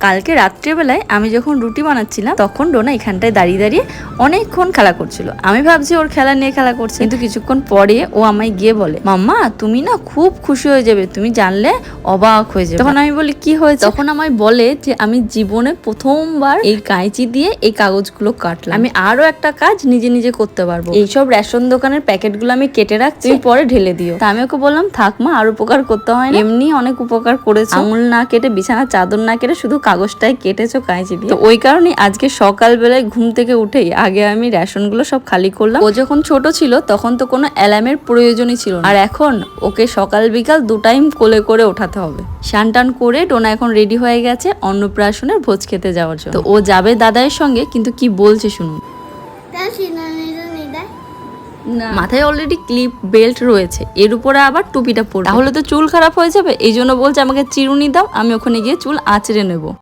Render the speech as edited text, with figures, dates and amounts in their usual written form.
কালকে রাত্রেবেলায় আমি যখন রুটি বানাচ্ছিলাম তখন ডোনা এখানটায় দাঁড়িয়ে দাঁড়িয়ে অনেকক্ষণ খেলা করছিল। আমি ভাবছি ওর খেলা নিয়ে খেলা করছে, কিন্তু কিছুক্ষণ পরে ও আমায় গিয়ে বলে, মাম্মা তুমি না খুব খুশি হয়ে যাবে, তুমি জানলে অবাক হয়ে যাবে। তখন আমি বলি কি হয়েছে? তখন আমায় বলে যে আমি জীবনে প্রথমবার এই কাঁচি দিয়ে এই কাগজগুলো কাটলাম, আমি আরো একটা কাজ নিজে নিজে করতে পারবো। এইসব রেশন দোকানের প্যাকেটগুলো আমি কেটে রাখছি, তুমি পরে ঢেলে দিও। তা আমি ওকে বললাম থাক মা, আর উপকার করতে হয় না, এমনি অনেক উপকার করেছো, আঙুল না কেটে বিছানার চাদর না কেটে শুধু কাগজটাই কেটেছো কাঁচি দিয়ে। তো ওই কারণে আজকে সকালবেলায় ঘুম থেকে উঠেই আগে আমি রেশনগুলো সব খালি করলাম। ও যখন ছোট ছিল তখন তো কোনো অ্যালার্মের প্রয়োজনই ছিল না, আর এখন ওকে সকাল বিকাল 2 টাইম কোলে করে ওঠাতে হবে। স্নান টান করে টোনা এখন রেডি হয়ে গেছে অন্নপ্রাশনের ভোজ খেতে যাওয়ার জন্য। তো ও যাবে দাদার সঙ্গে, কিন্তু কি বলছে শুনুন। মাথায় অলরেডি ক্লিপ বেল্ট রয়েছে, এর উপরে আবার টুপিটা পরে, তাহলে তো চুল খারাপ হয়ে যাবে। এই জন্য বলছে আমাকে চিরুনি দাও, আমি ওখানে গিয়ে চুল আঁচড়ে নেবো।